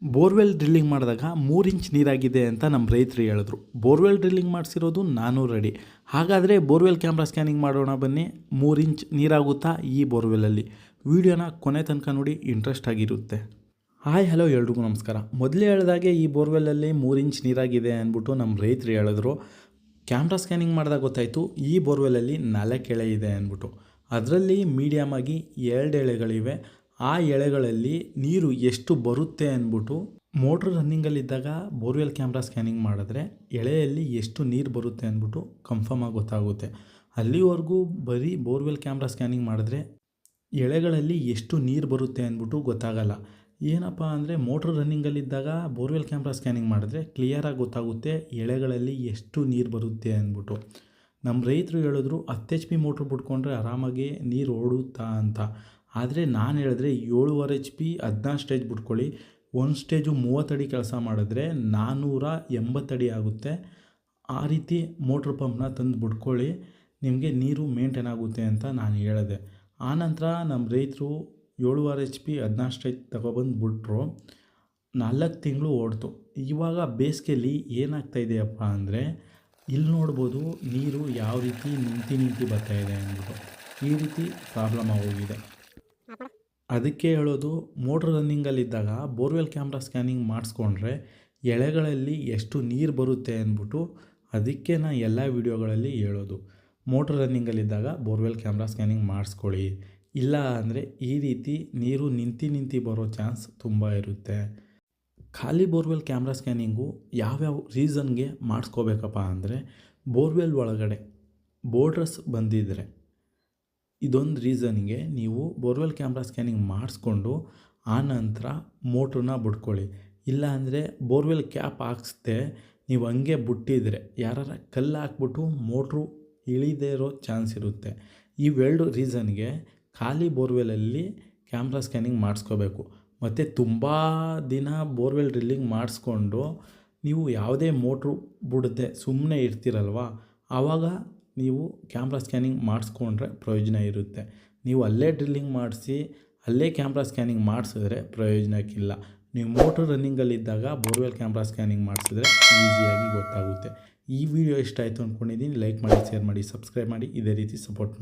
Borewell drilling ಮಾಡಿದಾಗ 3 inch ನೀರಾಗಿದೆ ಅಂತ ನಮ್ಮ ರೈತರು ಹೇಳಿದ್ರು. ಬೋರ್ವೆಲ್ ಡ್ರಿಲ್ಲಿಂಗ್ ಮಾಡಿಸಿರೋದು 400 ಅಡಿ. ಹಾಗಾದರೆ ಬೋರ್ವೆಲ್ ಕ್ಯಾಮ್ರಾ ಸ್ಕ್ಯಾನಿಂಗ್ ಮಾಡೋಣ ಬನ್ನಿ. 3 ಇಂಚ್ ನೀರಾಗುತ್ತಾ ಈ ಬೋರ್ವೆಲಲ್ಲಿ? ವಿಡಿಯೋನ ಕೊನೆ ತನಕ ನೋಡಿ, ಇಂಟ್ರೆಸ್ಟ್ ಆಗಿರುತ್ತೆ. ಹಾಯ್ ಹಲೋ ಎಲ್ರಿಗೂ ನಮಸ್ಕಾರ. ಮೊದಲೇ ಹೇಳಿದಾಗೆ ಈ ಬೋರ್ವೆಲಲ್ಲಿ 3 ಇಂಚ್ ನೀರಾಗಿದೆ ಅಂದ್ಬಿಟ್ಟು ನಮ್ಮ ರೈತರು ಹೇಳಿದ್ರು. ಕ್ಯಾಮ್ರಾ ಸ್ಕ್ಯಾನಿಂಗ್ ಮಾಡಿದಾಗ ಗೊತ್ತಾಯಿತು ಈ ಬೋರ್ವೆಲಲ್ಲಿ 4 ಎಳೆ ಇದೆ ಅಂದ್ಬಿಟ್ಟು. ಅದರಲ್ಲಿ ಮೀಡಿಯಮ್ ಆಗಿ 2 ಎಳೆಗಳಿವೆ. ಆ ಎಳೆಗಳಲ್ಲಿ ನೀರು ಎಷ್ಟು ಬರುತ್ತೆ ಅಂದ್ಬಿಟ್ಟು ಮೋಟ್ರ್ ರನ್ನಿಂಗಲ್ಲಿದ್ದಾಗ ಬೋರ್ವೆಲ್ ಕ್ಯಾಮ್ರಾ ಸ್ಕ್ಯಾನಿಂಗ್ ಮಾಡಿದ್ರೆ ಎಳೆಯಲ್ಲಿ ಎಷ್ಟು ನೀರು ಬರುತ್ತೆ ಅಂದ್ಬಿಟ್ಟು ಕನ್ಫರ್ಮ್ ಆಗಿ ಗೊತ್ತಾಗುತ್ತೆ. ಅಲ್ಲಿವರೆಗೂ ಬರೀ ಬೋರ್ವೆಲ್ ಕ್ಯಾಮ್ರಾ ಸ್ಕ್ಯಾನಿಂಗ್ ಮಾಡಿದ್ರೆ ಎಳೆಗಳಲ್ಲಿ ಎಷ್ಟು ನೀರು ಬರುತ್ತೆ ಅಂದ್ಬಿಟ್ಟು ಗೊತ್ತಾಗಲ್ಲ. ಏನಪ್ಪ ಅಂದರೆ ಮೋಟ್ರ್ ರನ್ನಿಂಗಲ್ಲಿದ್ದಾಗ ಬೋರ್ವೆಲ್ ಕ್ಯಾಮ್ರಾ ಸ್ಕ್ಯಾನಿಂಗ್ ಮಾಡಿದ್ರೆ ಕ್ಲಿಯರಾಗಿ ಗೊತ್ತಾಗುತ್ತೆ ಎಳೆಗಳಲ್ಲಿ ಎಷ್ಟು ನೀರು ಬರುತ್ತೆ ಅಂದ್ಬಿಟ್ಟು. ನಮ್ಮ ರೈತರು ಹೇಳಿದ್ರು 10 HP ಮೋಟ್ರ್ ಬಿಟ್ಕೊಂಡ್ರೆ ಆರಾಮಾಗಿ ನೀರು ಓಡುತ್ತಾ ಅಂತ. ಆದರೆ ನಾನು ಹೇಳಿದ್ರೆ 7.5 HP 16 ಸ್ಟೇಜ್ ಬಿಟ್ಕೊಳ್ಳಿ. ಒಂದು ಸ್ಟೇಜು 30 ಅಡಿ ಕೆಲಸ ಮಾಡಿದ್ರೆ 480 ಅಡಿ ಆಗುತ್ತೆ. ಆ ರೀತಿ ಮೋಟ್ರ್ ಪಂಪ್ನ ತಂದು ಬಿಟ್ಕೊಳ್ಳಿ, ನಿಮಗೆ ನೀರು ಮೇಂಟೈನ್ ಆಗುತ್ತೆ ಅಂತ ನಾನು ಹೇಳಿದೆ. ಆನಂತರ ನಮ್ಮ ರೈತರು 7.5 HP 16 ಸ್ಟೇಜ್ ತಗೊಬಂದು ಬಿಟ್ರು. 4 ತಿಂಗಳು ಓಡ್ತು. ಇವಾಗ ಬೇಸಿಗೆಯಲ್ಲಿ ಏನಾಗ್ತಾಯಿದೆಯಪ್ಪ ಅಂದರೆ ಇಲ್ಲಿ ನೋಡ್ಬೋದು ನೀರು ಯಾವ ರೀತಿ ನಿಂತು ಬರ್ತಾಯಿದೆ ಅಂದ್ಬಿಟ್ಟು. ಈ ರೀತಿ ಪ್ರಾಬ್ಲಮ್ ಆಗೋಗಿದೆ. ಅದಕ್ಕೆ ಹೇಳೋದು, ಮೋಟ್ರ್ ರನ್ನಿಂಗಲ್ಲಿದ್ದಾಗ ಬೋರ್ವೆಲ್ ಕ್ಯಾಮ್ರಾ ಸ್ಕ್ಯಾನಿಂಗ್ ಮಾಡಿಸ್ಕೊಂಡ್ರೆ ಎಳೆಗಳಲ್ಲಿ ಎಷ್ಟು ನೀರು ಬರುತ್ತೆ ಅಂದ್ಬಿಟ್ಟು. ಅದಕ್ಕೆ ನಾನು ಎಲ್ಲ ವೀಡಿಯೋಗಳಲ್ಲಿ ಹೇಳೋದು, ಮೋಟ್ರ್ ರನ್ನಿಂಗಲ್ಲಿದ್ದಾಗ ಬೋರ್ವೆಲ್ ಕ್ಯಾಮ್ರಾ ಸ್ಕ್ಯಾನಿಂಗ್ ಮಾಡಿಸ್ಕೊಳ್ಳಿ. ಇಲ್ಲ ಅಂದರೆ ಈ ರೀತಿ ನೀರು ನಿಂತು ಬರೋ ಚಾನ್ಸ್ ತುಂಬ ಇರುತ್ತೆ. ಖಾಲಿ ಬೋರ್ವೆಲ್ ಕ್ಯಾಮ್ರಾ ಸ್ಕ್ಯಾನಿಂಗು ಯಾವ್ಯಾವ ರೀಸನ್ಗೆ ಮಾಡಿಸ್ಕೋಬೇಕಪ್ಪ ಅಂದರೆ, ಬೋರ್ವೆಲ್ ಒಳಗಡೆ ಬೋರ್ಡ್ರಸ್ ಬಂದಿದ್ದರೆ ಇದೊಂದು ರೀಸನ್ಗೆ ನೀವು ಬೋರ್ವೆಲ್ ಕ್ಯಾಮ್ರಾ ಸ್ಕ್ಯಾನಿಂಗ್ ಮಾಡಿಸ್ಕೊಂಡು ಆನಂತರ ಮೋಟ್ರನ್ನ ಬಿಟ್ಕೊಳ್ಳಿ. ಇಲ್ಲ ಅಂದರೆ ಬೋರ್ವೆಲ್ ಕ್ಯಾಪ್ ಹಾಕ್ಸ್ದೆ ನೀವು ಹಂಗೆ ಬಿಟ್ಟಿದ್ರೆ ಯಾರಾರ ಕಲ್ಲು ಹಾಕ್ಬಿಟ್ಟು ಮೋಟ್ರು ಇಳಿದೇ ಇರೋ ಚಾನ್ಸ್ ಇರುತ್ತೆ. ಇವೆರಡು ರೀಸನ್ಗೆ ಖಾಲಿ ಬೋರ್ವೆಲಲ್ಲಿ ಕ್ಯಾಮ್ರಾ ಸ್ಕ್ಯಾನಿಂಗ್ ಮಾಡಿಸ್ಕೋಬೇಕು. ಮತ್ತು ತುಂಬ ದಿನ ಬೋರ್ವೆಲ್ ಡ್ರಿಲ್ಲಿಂಗ್ ಮಾಡಿಸ್ಕೊಂಡು ನೀವು ಯಾವುದೇ ಮೋಟ್ರು ಬಿಡದೆ ಸುಮ್ಮನೆ ಇರ್ತೀರಲ್ವ, ಆವಾಗ ನೀವು ಕ್ಯಾಮ್ರಾ ಸ್ಕ್ಯಾನಿಂಗ್ ಮಾಡಿಸ್ಕೊಂಡ್ರೆ ಪ್ರಯೋಜನ ಇರುತ್ತೆ. ನೀವು ಅಲ್ಲೇ ಡ್ರಿಲ್ಲಿಂಗ್ ಮಾಡಿಸಿ ಅಲ್ಲೇ ಕ್ಯಾಮ್ರಾ ಸ್ಕ್ಯಾನಿಂಗ್ ಮಾಡಿಸಿದ್ರೆ ಪ್ರಯೋಜನಕ್ಕಿಲ್ಲ. ನೀವು ಮೋಟ್ರ್ ರನ್ನಿಂಗಲ್ಲಿದ್ದಾಗ ಬೋರ್ವೆಲ್ ಕ್ಯಾಮ್ರಾ ಸ್ಕ್ಯಾನಿಂಗ್ ಮಾಡಿಸಿದ್ರೆ ಈಸಿಯಾಗಿ ಗೊತ್ತಾಗುತ್ತೆ. ಈ ವಿಡಿಯೋ ಇಷ್ಟ ಆಯಿತು ಅಂದ್ಕೊಂಡಿದ್ದೀನಿ. ಲೈಕ್ ಮಾಡಿ, ಶೇರ್ ಮಾಡಿ, ಸಬ್ಸ್ಕ್ರೈಬ್ ಮಾಡಿ. ಇದೇ ರೀತಿ ಸಪೋರ್ಟ್ ಮಾಡಿ.